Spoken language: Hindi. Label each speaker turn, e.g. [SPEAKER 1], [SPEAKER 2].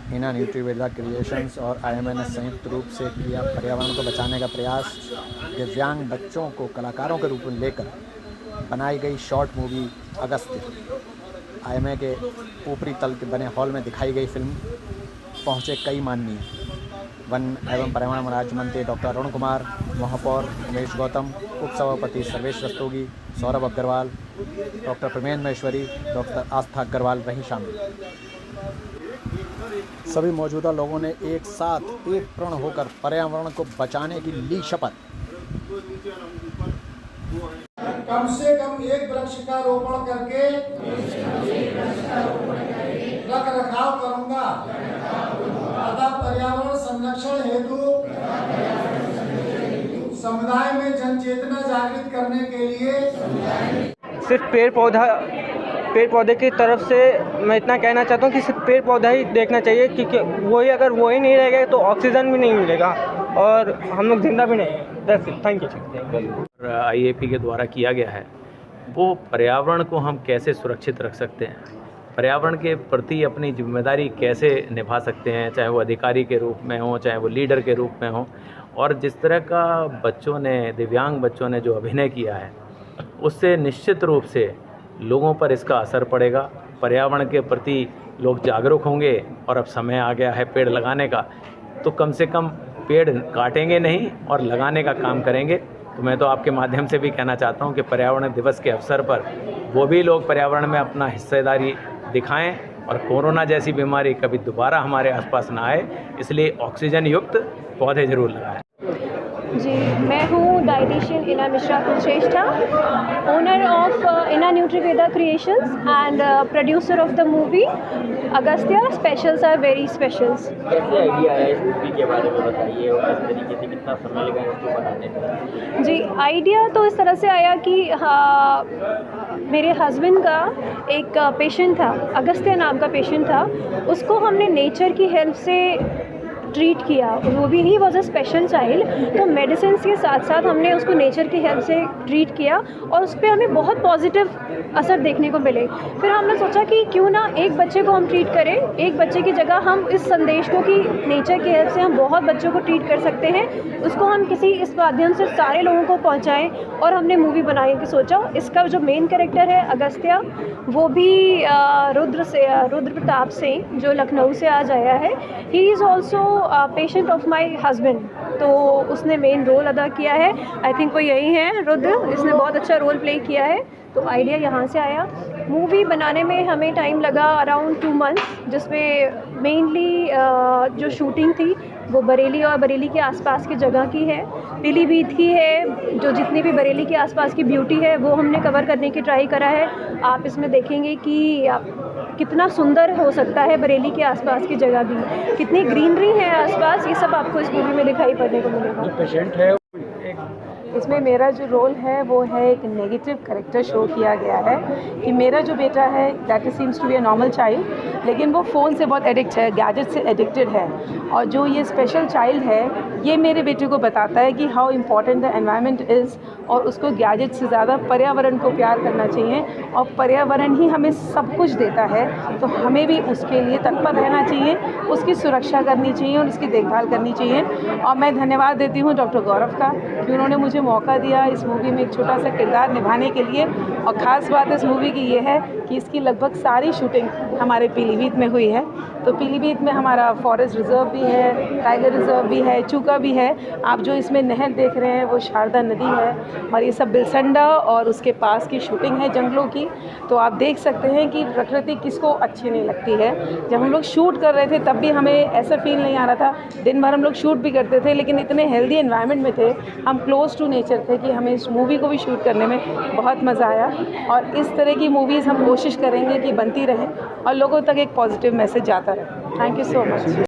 [SPEAKER 1] हिना न्यूट्रीवेदा क्रिएशंस और IMA ने संयुक्त रूप से किया पर्यावरण को बचाने का प्रयास। दिव्यांग बच्चों को कलाकारों के रूप में लेकर बनाई गई शॉर्ट मूवी अगस्त्य IMA के ऊपरी तल के बने हॉल में दिखाई गई फिल्म पहुँचे कई माननीय वन एवं पर्यावरण राज्य मंत्री डॉक्टर अरुण कुमार, महापौर उमेश गौतम, उपसभापति सर्वेश रस्तोगी, सौरभ अग्रवाल, डॉक्टर प्रमेंद्र महेश्वरी, डॉक्टर आस्था अग्रवाल रही शामिल। सभी मौजूदा लोगों ने एक साथ एक प्रण होकर पर्यावरण को बचाने की ली शपथ।
[SPEAKER 2] कम से कम एक वृक्ष का रोपण करके रख रखाव करूंगा तथा पर्यावरण संरक्षण हेतु समुदाय में जनचेतना जागृत करने के लिए
[SPEAKER 3] सिर्फ पेड़ पौधे की तरफ से मैं इतना कहना चाहता हूँ कि सिर्फ पेड़ पौधा ही देखना चाहिए, क्योंकि अगर वो ही नहीं रहेगा तो ऑक्सीजन भी नहीं मिलेगा और हम लोग जिंदा भी नहीं। Thank you.
[SPEAKER 4] IAP के द्वारा किया गया है वो पर्यावरण को हम कैसे सुरक्षित रख सकते हैं, पर्यावरण के प्रति अपनी जिम्मेदारी कैसे निभा सकते हैं, चाहे वो अधिकारी के रूप में हो, चाहे वो लीडर के रूप में हो। और जिस तरह का बच्चों ने, दिव्यांग बच्चों ने जो अभिनय किया है, उससे निश्चित रूप से लोगों पर इसका असर पड़ेगा। पर्यावरण के प्रति लोग जागरूक होंगे और अब समय आ गया है पेड़ लगाने का, तो कम से कम पेड़ काटेंगे नहीं और लगाने का काम करेंगे। तो मैं तो आपके माध्यम से भी कहना चाहता हूं कि पर्यावरण दिवस के अवसर पर वो भी लोग पर्यावरण में अपना हिस्सेदारी दिखाएं और कोरोना जैसी बीमारी कभी दोबारा हमारे आसपास ना आए, इसलिए ऑक्सीजन युक्त पौधे जरूर लगाएं।
[SPEAKER 5] जी, मैं हूँ डाइटिशियन इना मिश्रा कुलश्रेष्ठा, ओनर ऑफ इना Nutriveda creations and producer of the movie Agastya specials are very specials.
[SPEAKER 6] कैसे आइडिया है इस मूवी के बारे में बताइए और किस तरीके से कितना समय लगा इसको बनाने में?
[SPEAKER 5] जी, आइडिया तो इस तरह से आया कि मेरे हस्बैंड का एक पेशेंट था, अगस्त्य नाम का पेशेंट था, उसको हमने नेचर की हेल्प से ट्रीट किया। वो भी he was a special child, तो मेडिसिन के साथ साथ हमने उसको नेचर की हेल्प से ट्रीट किया और उस पर हमें बहुत पॉजिटिव असर देखने को मिले। फिर हमने सोचा कि क्यों ना एक बच्चे को हम ट्रीट करें, एक बच्चे की जगह हम इस संदेश को कि नेचर की हेल्प से हम बहुत बच्चों को ट्रीट कर सकते हैं, उसको हम किसी इस माध्यम से सारे लोगों को पहुँचाएँ। और हमने मूवी बनाने की सोचा। इसका जो मेन कैरेक्टर है अगस्त्य, वो भी रुद्र प्रताप सिंह जो लखनऊ से आज आया है, he is also patient of my husband, तो उसने मेन रोल अदा किया है। आई थिंक वो यही है रुद्र, इसने बहुत अच्छा रोल प्ले किया है। तो आइडिया यहाँ से आया। मूवी बनाने में हमें टाइम लगा अराउंड 2 मंथ्स, जिसमें मेनली जो शूटिंग थी वो बरेली और बरेली के आसपास की जगह की है, पीलीभीत की है। जो जितनी भी बरेली के आसपास की ब्यूटी है वो हमने कवर करने की ट्राई करा है। आप इसमें देखेंगे कि कितना सुंदर हो सकता है बरेली के आसपास की जगह भी, कितनी ग्रीनरी है आसपास, ये सब आपको इस मूवी में दिखाई पड़ने को मिलेगा।
[SPEAKER 1] पेशेंट है
[SPEAKER 7] इसमें मेरा जो रोल है वो है एक नेगेटिव कैरेक्टर शो किया गया है कि मेरा जो बेटा है that seems to be a normal child, लेकिन वो फ़ोन से बहुत एडिक्ट है, गैजेट से एडिक्टेड है। और जो ये स्पेशल चाइल्ड है ये मेरे बेटे को बताता है कि how important the environment is, और उसको गैजेट से ज़्यादा पर्यावरण को प्यार करना चाहिए। और पर्यावरण ही हमें सब कुछ देता है, तो हमें भी उसके लिए तत्पर रहना चाहिए, उसकी सुरक्षा करनी चाहिए और उसकी देखभाल करनी चाहिए। और मैं धन्यवाद देती हूँ डॉक्टर गौरव का कि उन्होंने मुझे मौका दिया इस मूवी में एक छोटा सा किरदार निभाने के लिए। और ख़ास बात इस मूवी की ये है कि इसकी लगभग सारी शूटिंग हमारे पीलीभीत में हुई है। तो पीलीभीत में हमारा फॉरेस्ट रिजर्व भी है, टाइगर रिजर्व भी है, चूका भी है। आप जो इसमें नहर देख रहे हैं वो शारदा नदी है, और ये सब बिलसंडा और उसके पास की शूटिंग है जंगलों की। तो आप देख सकते हैं कि प्रकृति किसको अच्छी नहीं लगती है। जब हम लोग शूट कर रहे थे तब भी हमें ऐसा फील नहीं आ रहा था, दिन भर हम लोग शूट भी करते थे लेकिन इतने हेल्दी एनवायरनमेंट में थे, हम क्लोज टू नेचर थे कि हमें इस मूवी को भी शूट करने में बहुत मज़ा आया। और इस तरह की मूवीज़ हम कोशिश करेंगे कि बनती रहें और लोगों तक एक पॉजिटिव मैसेज जाता रहे। Thank you so much.